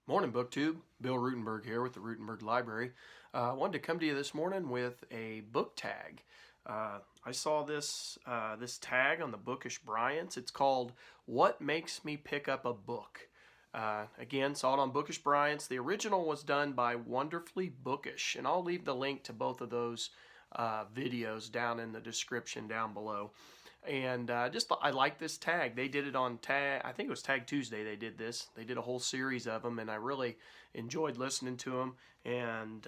Morning, BookTube. Bill Ruttenberg here with the Ruttenberg Library. I wanted to come to you this morning with a book tag. I saw this tag on the Bookish Bryants. It's called "What Makes Me Pick Up a Book." Again, saw it on Bookish Bryants. The original was done by Wonderfully Bookish, and I'll leave the link to both of those videos down in the description down below. And I like this tag. They did it on tag. I think it was Tag Tuesday. They did this. They did a whole series of them, and I really enjoyed listening to them. And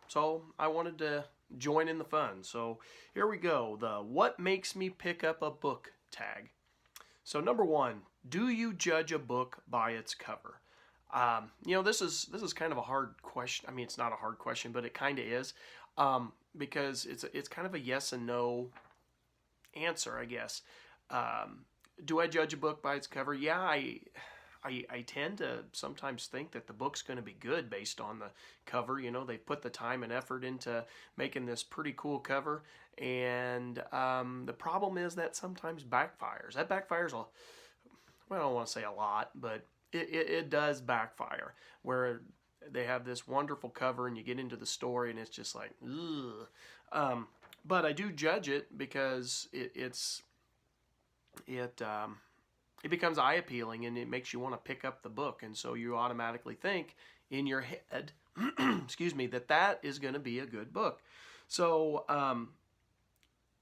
so I wanted to join in the fun. So here we go. The "What Makes Me Pick Up a Book" tag. So number one, do you judge a book by its cover? This is kind of a hard question. I mean, it's not a hard question, but it kind of is, because it's kind of a yes and no answer, I guess. Do I judge a book by its cover? Yeah, I tend to sometimes think that the book's going to be good based on the cover. You know, they put the time and effort into making this pretty cool cover, and the problem is that sometimes backfires. That backfires well, I don't want to say a lot, but it does backfire, where they have this wonderful cover and you get into the story and it's just like, ugh. But I do judge it because it becomes eye appealing and it makes you want to pick up the book, and so you automatically think in your head, excuse me, that is going to be a good book. So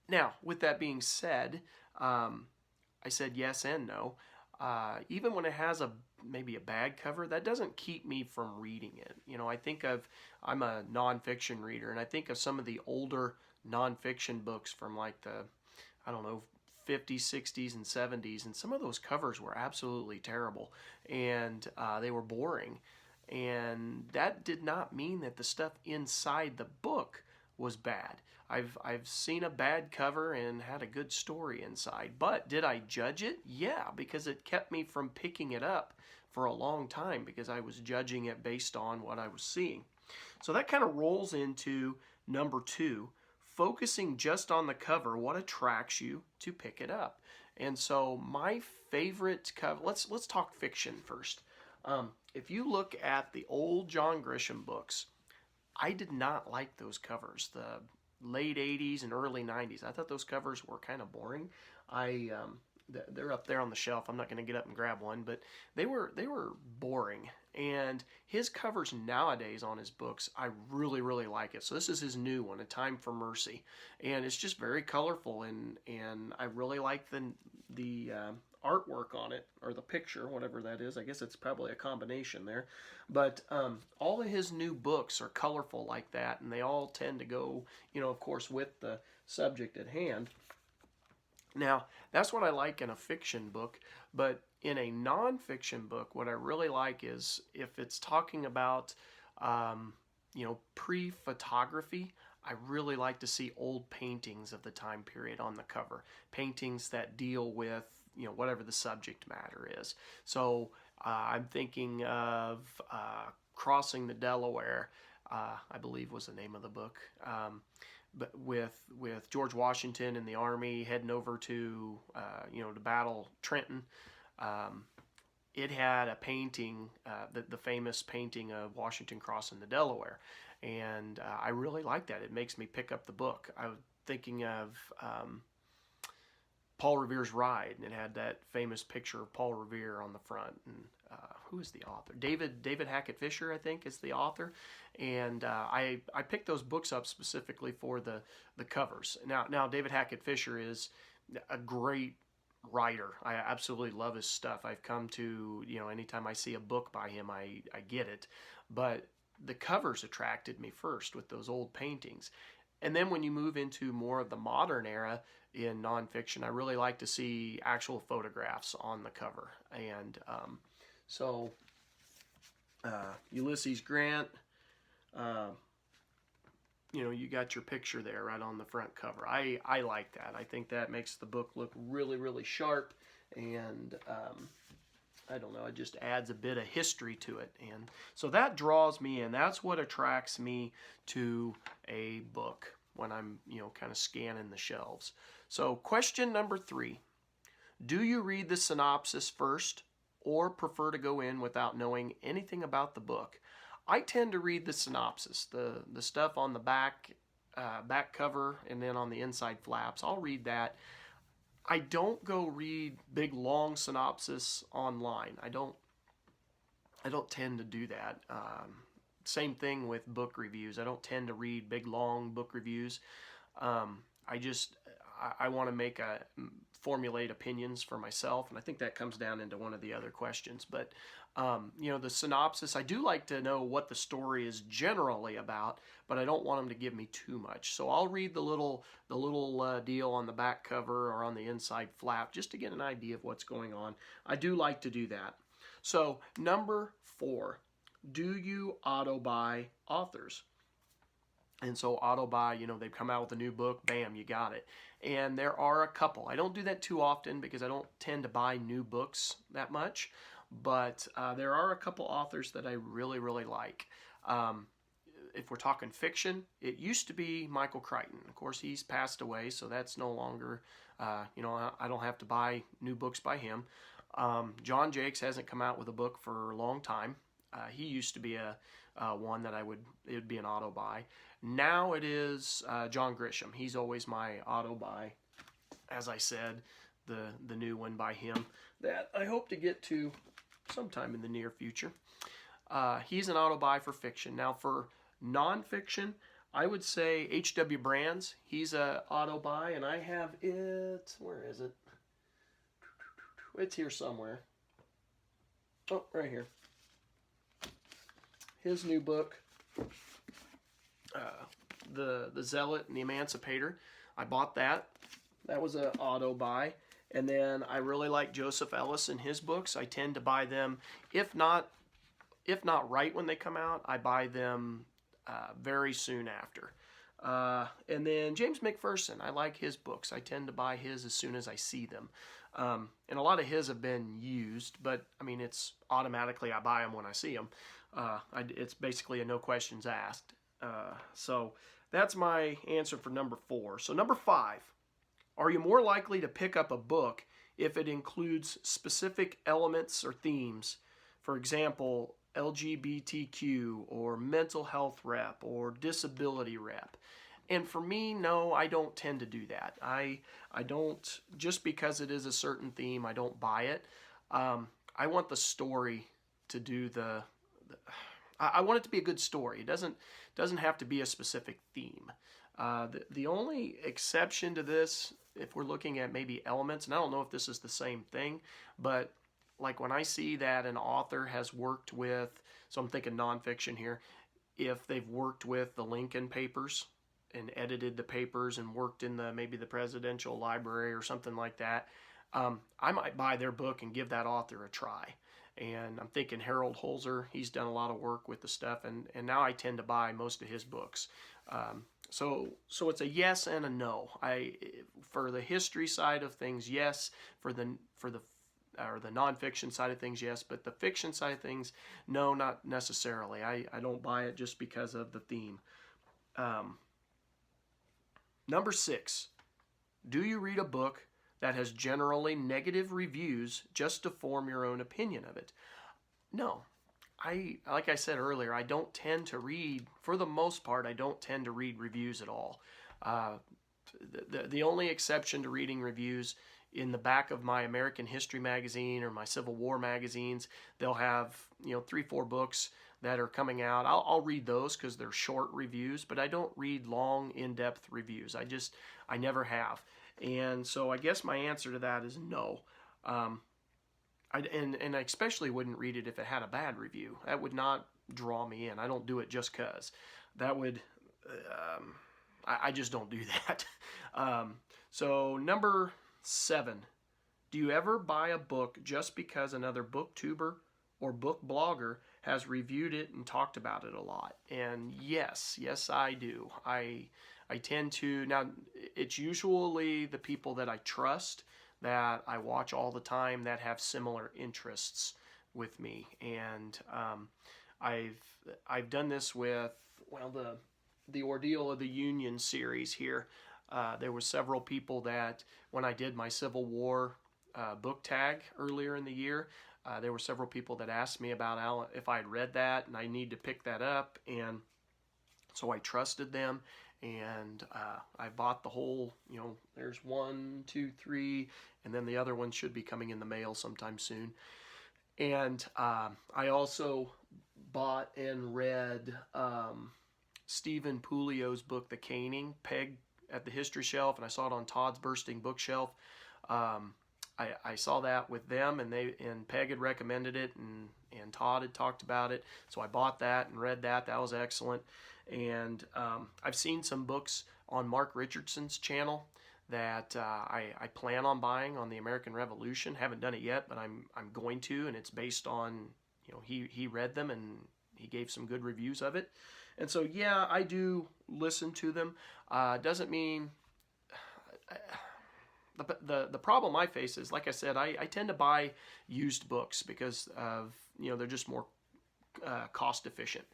now, with that being said, I said yes and no. Even when it has maybe a bad cover, that doesn't keep me from reading it. You know, I'm a nonfiction reader, and I think of some of the older nonfiction books from like the, I don't know, 50s, 60s, and 70s, and some of those covers were absolutely terrible, and they were boring. And that did not mean that the stuff inside the book was bad. I've seen a bad cover and had a good story inside. But did I judge it? Yeah, because it kept me from picking it up for a long time, because I was judging it based on what I was seeing. So that kind of rolls into number two, focusing just on the cover. What attracts you to pick it up? And so my favorite cover, let's talk fiction first. If you look at the old John Grisham books, I did not like those covers. The late 80s and early 90s, I thought those covers were kind of boring. They're up there on the shelf. I'm not going to get up and grab one, but they were boring. And his covers nowadays on his books, I really like it. So this is his new one, A Time for Mercy, and it's just very colorful, and I really like the artwork on it, or the picture, whatever that is. I guess it's probably a combination there. But all of his new books are colorful like that, and they all tend to go, of course, with the subject at hand. Now, that's what I like in a fiction book, but in a nonfiction book, what I really like is if it's talking about, pre-photography. I really like to see old paintings of the time period on the cover, paintings that deal with, whatever the subject matter is. So I'm thinking of Crossing the Delaware, I believe was the name of the book. But with George Washington and the army heading over to to battle Trenton, it had a painting, the famous painting of Washington crossing the Delaware, and I really like that. It makes me pick up the book. I was thinking of Paul Revere's Ride, and it had that famous picture of Paul Revere on the front. And who is the author? David Hackett Fisher, I think, is the author. And I picked those books up specifically for the covers. Now David Hackett Fisher is a great writer. I absolutely love his stuff. I've come to, anytime I see a book by him, I get it. But the covers attracted me first with those old paintings. And then when you move into more of the modern era in nonfiction, I really like to see actual photographs on the cover. And so Ulysses Grant, you got your picture there right on the front cover. I like that. I think that makes the book look really sharp, and I don't know, it just adds a bit of history to it. And so that draws me in. That's what attracts me to a book when I'm, kind of scanning the shelves. So question number three, do you read the synopsis first or prefer to go in without knowing anything about the book, I tend to read the synopsis, the stuff on the back cover, and then on the inside flaps. I'll read that. I don't go read big long synopsis online. I don't tend to do that. Same thing with book reviews. I don't tend to read big long book reviews. I want to formulate opinions for myself, and I think that comes down into one of the other questions. But the synopsis, I do like to know what the story is generally about, but I don't want them to give me too much. So I'll read the little deal on the back cover or on the inside flap just to get an idea of what's going on. I do like to do that. So number 4, do you auto buy authors? And so auto buy, they've come out with a new book, bam, you got it. And there are a couple. I don't do that too often because I don't tend to buy new books that much. But there are a couple authors that I really, really like. If we're talking fiction, it used to be Michael Crichton. Of course, he's passed away, so that's no longer, I don't have to buy new books by him. John Jakes hasn't come out with a book for a long time. He used to be one that it would be an auto buy. Now it is John Grisham. He's always my auto buy. As I said, the new one by him that I hope to get to sometime in the near future. He's an auto buy for fiction. Now for nonfiction, I would say H.W. Brands. He's a auto buy, and I have it. Where is it? It's here somewhere. Oh, right here. His new book, the Zealot and the Emancipator. I bought that. That was an auto buy. And then I really like Joseph Ellis and his books. I tend to buy them, if not right when they come out, I buy them very soon after. And then James McPherson, I like his books. I tend to buy his as soon as I see them. And a lot of his have been used, but I mean, it's automatically I buy them when I see them. It's basically a no questions asked. So that's my answer for number 4. So number 5, are you more likely to pick up a book if it includes specific elements or themes? For example, LGBTQ or mental health rep or disability rep. And for me, no, I don't tend to do that. I don't, just because it is a certain theme, I don't buy it. I want the story to do I want it to be a good story. It doesn't have to be a specific theme. The only exception to this, if we're looking at maybe elements, and I don't know if this is the same thing, but like when I see that an author has worked with, so I'm thinking nonfiction here, if they've worked with the Lincoln Papers and edited the papers and worked in maybe the presidential library or something like that, I might buy their book and give that author a try. And I'm thinking Harold Holzer, he's done a lot of work with the stuff, and now I tend to buy most of his books. So it's a yes and a no. For the history side of things, yes. For the nonfiction side of things, yes. But the fiction side of things, no, not necessarily. I don't buy it just because of the theme. Number 6, do you read a book that has generally negative reviews just to form your own opinion of it? No. Like I said earlier, I don't tend to read, for the most part, I don't tend to read reviews at all. The only exception to reading reviews, in the back of my American History magazine or my Civil War magazines, they'll have 3-4 books that are coming out. I'll read those because they're short reviews, but I don't read long, in-depth reviews. I never have. And so I guess my answer to that is no. And I especially wouldn't read it if it had a bad review. That would not draw me in. I don't do it just because. That would, I just don't do that. So number 7, do you ever buy a book just because another booktuber or book blogger has reviewed it and talked about it a lot? And yes, I do. I tend to, now it's usually the people that I trust, that I watch all the time, that have similar interests with me. And I've done this with, the Ordeal of the Union series here. There were several people that, when I did my Civil War book tag earlier in the year. There were several people that asked me about Alan, if I had read that, and I need to pick that up. And so I trusted them, and I bought the whole, there's 1, 2, 3, and then the other one should be coming in the mail sometime soon. And I also bought and read Stephen Pulio's book, The Caning, Peg at the History Shelf, and I saw it on Todd's Bursting Bookshelf. I saw that with them, and Peg had recommended it, and Todd had talked about it, so I bought that and read that. That was excellent. And I've seen some books on Mark Richardson's channel that I plan on buying on the American Revolution. Haven't done it yet, but I'm going to, and it's based on, he read them and he gave some good reviews of it. And so, yeah, I do listen to them. Doesn't mean... The problem I face is, like I said, I tend to buy used books because of, they're just more cost efficient.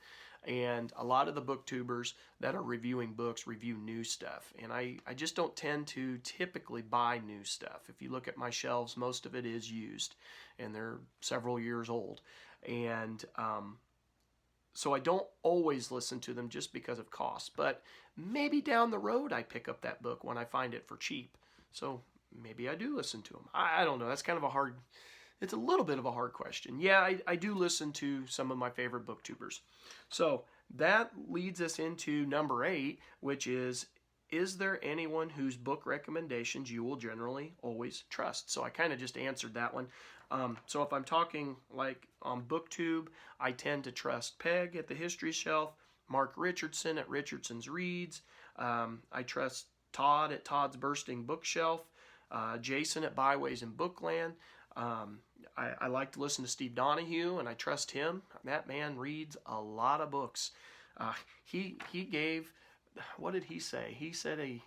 And a lot of the booktubers that are reviewing books review new stuff. And I just don't tend to typically buy new stuff. If you look at my shelves, most of it is used, and they're several years old. And so I don't always listen to them just because of cost. But maybe down the road I pick up that book when I find it for cheap. So maybe I do listen to them. I don't know. That's kind of it's a little bit of a hard question. Yeah, I do listen to some of my favorite booktubers. So that leads us into number 8, which is there anyone whose book recommendations you will generally always trust? So I kind of just answered that one. So if I'm talking like on BookTube, I tend to trust Peg at the History Shelf, Mark Richardson at Richardson's Reads. I trust Todd at Todd's Bursting Bookshelf, Jason at Byways and Bookland. I like to listen to Steve Donahue, and I trust him. That man reads a lot of books. He gave, what did he say? He said he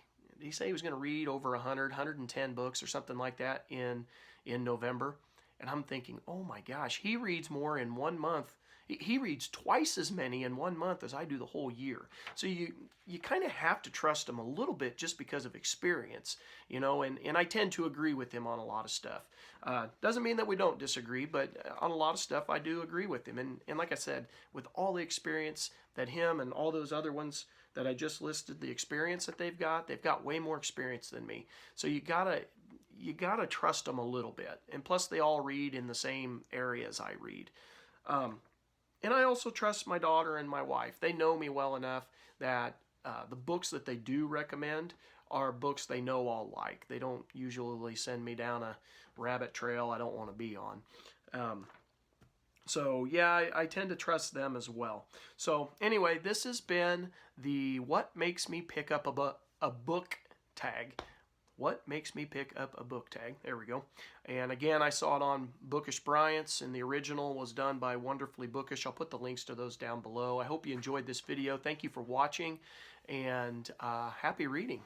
was going to read over 110 books or something like that in November. And I'm thinking, oh my gosh, he reads more in 1 month. He reads twice as many in 1 month as I do the whole year. So you kind of have to trust him a little bit just because of experience, and I tend to agree with him on a lot of stuff. Doesn't mean that we don't disagree, but on a lot of stuff I do agree with him. And like I said, with all the experience that him and all those other ones that I just listed, the experience that they've got way more experience than me. So you gotta trust them a little bit. And plus they all read in the same areas I read. And I also trust my daughter and my wife. They know me well enough that the books that they do recommend are books they know I'll like. They don't usually send me down a rabbit trail I don't want to be on. So yeah, I tend to trust them as well. So anyway, this has been the What Makes Me Pick Up a Book tag. What makes me pick up a book tag? There we go. And again, I saw it on Bookish Bryant's, and the original was done by Wonderfully Bookish. I'll put the links to those down below. I hope you enjoyed this video. Thank you for watching, and happy reading.